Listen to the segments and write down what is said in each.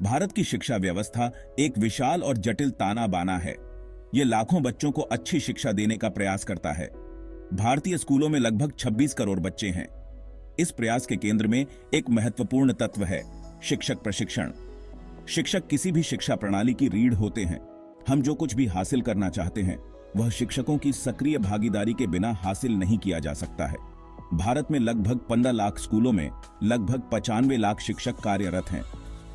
भारत की शिक्षा व्यवस्था एक विशाल और जटिल ताना बाना है। ये लाखों बच्चों को अच्छी शिक्षा देने का प्रयास करता है। भारतीय स्कूलों में लगभग 26 करोड़ बच्चे हैं। इस प्रयास के केंद्र में एक महत्वपूर्ण तत्व है, शिक्षक प्रशिक्षण। शिक्षक किसी भी शिक्षा प्रणाली की रीढ़ होते हैं। हम जो कुछ भी हासिल करना चाहते हैं, वह शिक्षकों की सक्रिय भागीदारी के बिना हासिल नहीं किया जा सकता है। भारत में लगभग 15 लाख स्कूलों में लगभग 95 लाख शिक्षक कार्यरत हैं।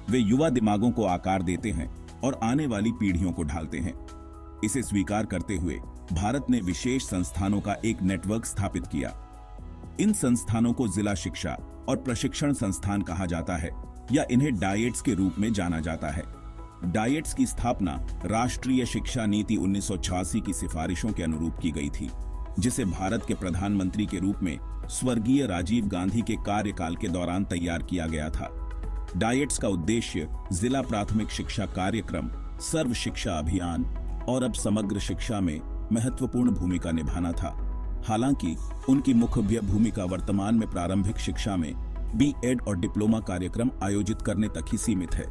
वे युवा दिमागों को आकार देते हैं और आने वाली पीढ़ियों को ढालते हैं। इसे स्वीकार करते हुए भारत ने विशेष संस्थानों का एक नेटवर्क स्थापित किया। इन संस्थानों को जिला शिक्षा और प्रशिक्षण संस्थान कहा जाता है या इन्हें डाइट्स के रूप में जाना जाता है। डाइट्स की स्थापना राष्ट्रीय शिक्षा नीति 1986 की सिफारिशों के अनुरूप की गई थी, जिसे भारत के प्रधानमंत्री के रूप में स्वर्गीय राजीव गांधी के कार्यकाल के दौरान तैयार किया गया था। डाइट्स का उद्देश्य जिला प्राथमिक शिक्षा कार्यक्रम, सर्व शिक्षा अभियान और अब समग्र शिक्षा में महत्वपूर्ण भूमिका निभाना था। हालांकि उनकी मुख्य भूमिका वर्तमान में प्रारंभिक शिक्षा में B.Ed और डिप्लोमा कार्यक्रम आयोजित करने तक ही सीमित है।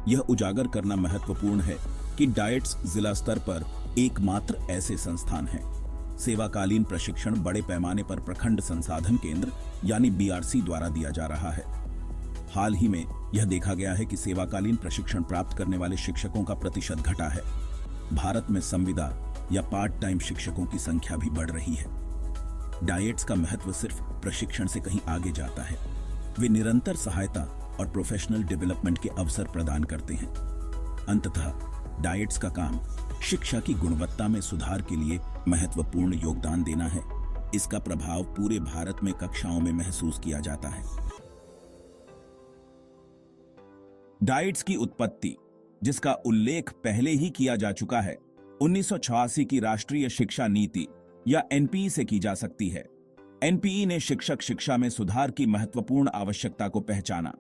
यह उजागर करना महत्वपूर्ण है कि डाइट्स जिला स्तर पर एकमात्र ऐसे संस्थान हैं। सेवाकालीन प्रशिक्षण बड़े पैमाने पर प्रखंड संसाधन केंद्र यानी BRC द्वारा दिया जा रहा है। हाल ही में यह देखा गया है कि सेवाकालीन प्रशिक्षण प्राप्त करने वाले शिक्षकों का प्रतिशत घटा है। भारत में संविदा या पार्ट टाइम शिक्षकों की संख्या भी बढ़ रही है। डाइट्स का महत्व सिर्फ प्रशिक्षण से कहीं आगे जाता है। वे निरंतर सहायता और प्रोफेशनल डेवलपमेंट के अवसर प्रदान करते हैं। अंततः डाइट्स का काम शिक्षा की गुणवत्ता में सुधार के लिए महत्वपूर्ण योगदान देना है। इसका प्रभाव पूरे भारत में कक्षाओं में महसूस किया जाता है। डाइट्स की उत्पत्ति, जिसका उल्लेख पहले ही किया जा चुका है, 1986 की राष्ट्रीय शिक्षा नीति या NPE से की जा सकती है। NPE ने शिक्षक शिक्षा में सुधार की महत्वपूर्ण आवश्यकता को पहचाना।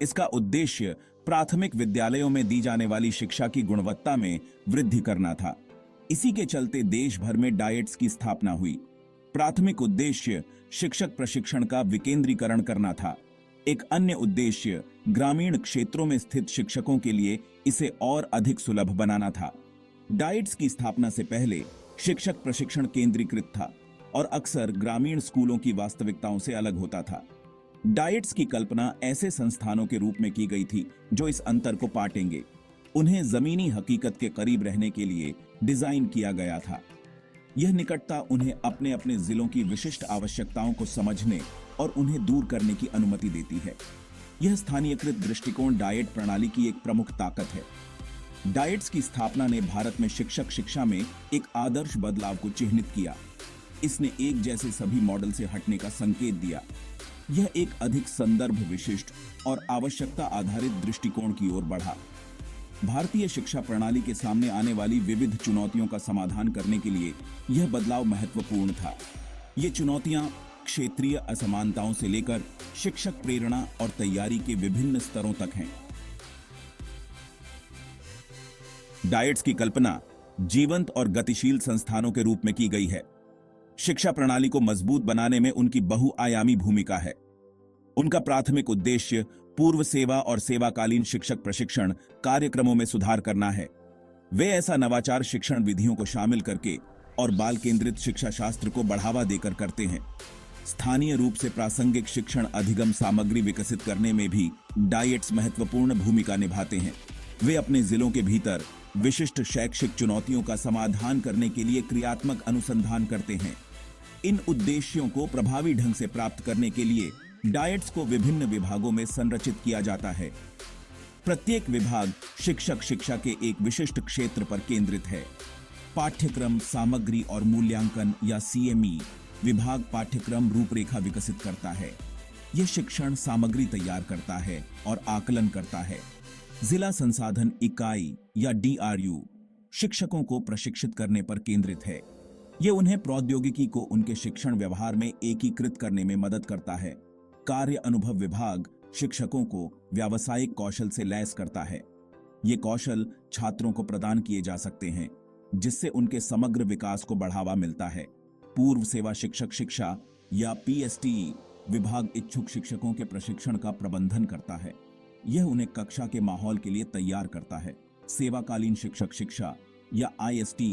इसका उद्देश्य प्राथमिक विद्यालयों में दी जाने वाली शिक्षा की गुणवत्ता में वृद्धि करना था। इसी के चलते देश भर में डाइट्स की स्थापना हुई। प्राथमिक उद्देश्य शिक्षक प्रशिक्षण का विकेंद्रीकरण करना था। एक अन्य उद्देश्य ग्रामीण क्षेत्रों में स्थित शिक्षकों के लिए इसे और अधिक सुलभ बनाना था। डाइट्स की स्थापना से पहले शिक्षक प्रशिक्षण केंद्रीकृत था और अक्सर ग्रामीण स्कूलों की वास्तविकताओं से अलग होता था। डाइट्स की कल्पना ऐसे संस्थानों के रूप में की गई थी जो इस अंतर को पाटेंगे। उन्हें जमीनी हकीकत के करीब रहने के लिए डिजाइन किया गया था। यह निकटता उन्हें अपने अपने जिलों की विशिष्ट आवश्यकताओं को समझने और उन्हें दूर करने की अनुमति देती है। यह स्थानीयकृत दृष्टिकोण डाइट प्रणाली की एक प्रमुख ताकत है। डाइट्स की स्थापना ने भारत में शिक्षक शिक्षा में एक आदर्श बदलाव को चिह्नित किया। इसने एक जैसे सभी मॉडल से हटने का संकेत दिया। यह एक अधिक संदर्भ विशिष्ट और आवश्यकता आधारित दृष्टिकोण की ओर बढ़ा। भारतीय शिक्षा प्रणाली के सामने आने वाली विविध चुनौतियों का समाधान करने के लिए यह बदलाव महत्वपूर्ण था। ये चुनौतियां क्षेत्रीय असमानताओं से लेकर शिक्षक प्रेरणा और तैयारी के विभिन्न स्तरों तक हैं। डाइट्स की कल्पना जीवंत और गतिशील संस्थानों के रूप में की गई है। शिक्षा प्रणाली को मजबूत बनाने में उनकी बहुआयामी भूमिका है। उनका प्राथमिक उद्देश्य पूर्व सेवा और सेवाकालीन शिक्षक प्रशिक्षण कार्यक्रमों में सुधार करना है। वे ऐसा नवाचार शिक्षण विधियों को शामिल करके और बाल केंद्रित शिक्षा शास्त्र को बढ़ावा देकर करते हैं। स्थानीय रूप से प्रासंगिक शिक्षण अधिगम सामग्री विकसित करने में भी डाइट्स महत्वपूर्ण भूमिका निभाते हैं। वे अपने जिलों के भीतर विशिष्ट शैक्षिक चुनौतियों का समाधान करने के लिए क्रियात्मक अनुसंधान करते हैं। इन उद्देश्यों को प्रभावी ढंग से प्राप्त करने के लिए डाइट्स को विभिन्न विभागों में संरचित किया जाता है। प्रत्येक विभाग शिक्षक शिक्षा के एक विशिष्ट क्षेत्र पर केंद्रित है। पाठ्यक्रम सामग्री और मूल्यांकन या CME विभाग पाठ्यक्रम रूपरेखा विकसित करता है। यह शिक्षण सामग्री तैयार करता है और आकलन करता है। जिला संसाधन इकाई या DRU शिक्षकों को प्रशिक्षित करने पर केंद्रित है। यह उन्हें प्रौद्योगिकी को उनके शिक्षण व्यवहार में एकीकृत करने में मदद करता है। कार्य अनुभव विभाग शिक्षकों को व्यावसायिक कौशल से लैस करता है। ये कौशल छात्रों को प्रदान किए जा सकते हैं, जिससे उनके समग्र विकास को बढ़ावा मिलता है। पूर्व सेवा शिक्षक शिक्षा या PSTE विभाग इच्छुक शिक्षकों के प्रशिक्षण का प्रबंधन करता है। यह उन्हें कक्षा के माहौल के लिए तैयार करता है। सेवाकालीन शिक्षक शिक्षा या ISTE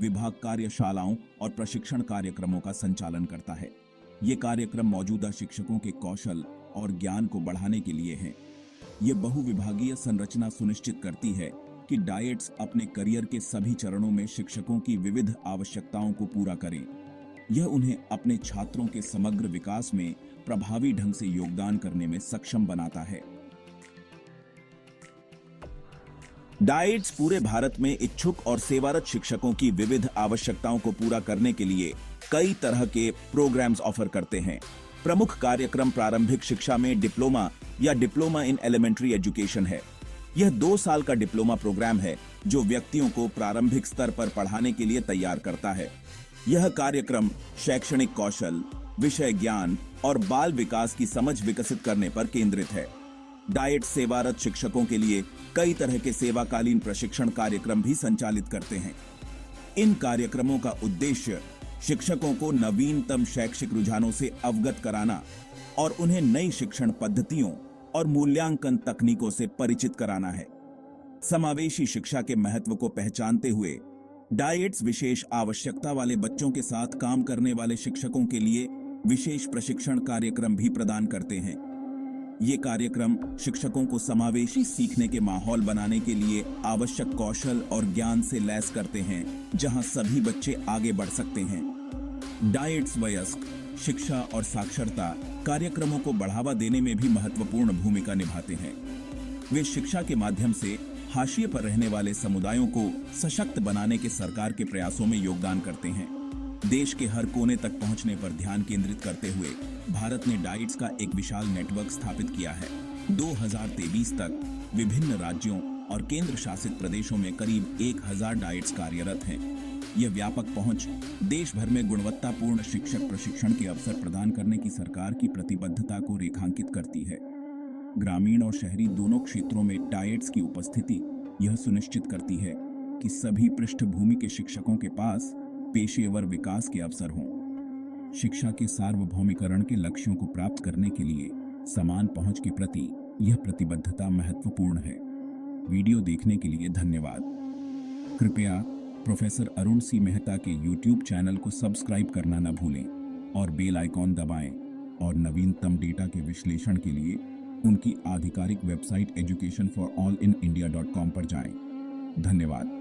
विभाग कार्यशालाओं और प्रशिक्षण कार्यक्रमों का संचालन करता है। ये कार्यक्रम मौजूदा शिक्षकों के कौशल और ज्ञान को बढ़ाने के लिए हैं। ये बहुविभागीय संरचना सुनिश्चित करती है कि डाइट्स अपने करियर के सभी चरणों में शिक्षकों की विविध आवश्यकताओं को पूरा करें। यह उन्हें अपने छात्रों के समग्र विकास में प्रभावी ढंग से योगदान करने में सक्षम बनाता है। डाइट्स पूरे भारत में इच्छुक और सेवारत शिक्षकों की विविध आवश्यकताओं को पूरा करने के लिए कई तरह के प्रोग्राम्स ऑफर करते हैं। प्रमुख कार्यक्रम प्रारंभिक शिक्षा में डिप्लोमा या डिप्लोमा इन एलिमेंट्री एजुकेशन है। यह 2 साल का डिप्लोमा प्रोग्राम है जो व्यक्तियों को प्रारंभिक स्तर पर पढ़ाने के लिए तैयार करता है। यह कार्यक्रम शैक्षणिक कौशल, विषय ज्ञान और बाल विकास की समझ विकसित करने पर केंद्रित है। डाइट सेवारत शिक्षकों के लिए कई तरह के सेवाकालीन प्रशिक्षण कार्यक्रम भी संचालित करते हैं। इन कार्यक्रमों का उद्देश्य शिक्षकों को नवीनतम शैक्षिक रुझानों से अवगत कराना और उन्हें नई शिक्षण पद्धतियों और मूल्यांकन तकनीकों से परिचित कराना है। समावेशी शिक्षा के महत्व को पहचानते हुए डाइट्स विशेष आवश्यकता वाले बच्चों के साथ काम करने वाले शिक्षकों के लिए विशेष प्रशिक्षण कार्यक्रम भी प्रदान करते हैं। ये कार्यक्रम शिक्षकों को समावेशी सीखने के माहौल बनाने के लिए आवश्यक कौशल और ज्ञान से लैस करते हैं, जहां सभी बच्चे आगे बढ़ सकते हैं। डाइट्स वयस्क शिक्षा और साक्षरता कार्यक्रमों को बढ़ावा देने में भी महत्वपूर्ण भूमिका निभाते हैं। वे शिक्षा के माध्यम से हाशिए पर रहने वाले समुदायों को सशक्त बनाने के सरकार के प्रयासों में योगदान करते हैं। देश के हर कोने तक पहुंचने पर ध्यान केंद्रित करते हुए भारत ने डाइट्स का एक विशाल नेटवर्क स्थापित किया है। 2023 तक विभिन्न राज्यों और केंद्र शासित प्रदेशों में करीब 1000 डाइट्स कार्यरत हैं। यह व्यापक पहुंच देश भर में गुणवत्तापूर्ण शिक्षक प्रशिक्षण के अवसर प्रदान करने की सरकार की प्रतिबद्धता को रेखांकित करती है। ग्रामीण और शहरी दोनों क्षेत्रों में डाइट्स की उपस्थिति यह सुनिश्चित करती है कि सभी पृष्ठभूमि के शिक्षकों के पास पेशेवर विकास के अवसर हों। शिक्षा के सार्वभौमिकरण के लक्ष्यों को प्राप्त करने के लिए समान पहुंच के प्रति यह प्रतिबद्धता महत्वपूर्ण है। वीडियो देखने के लिए धन्यवाद। कृपया प्रोफेसर अरुण सी मेहता के YouTube चैनल को सब्सक्राइब करना न भूलें और बेल आइकॉन दबाएं और नवीनतम डेटा के विश्लेषण के लिए उनकी आधिकारिक वेबसाइट educationforallinIndia.com पर जाएं। धन्यवाद।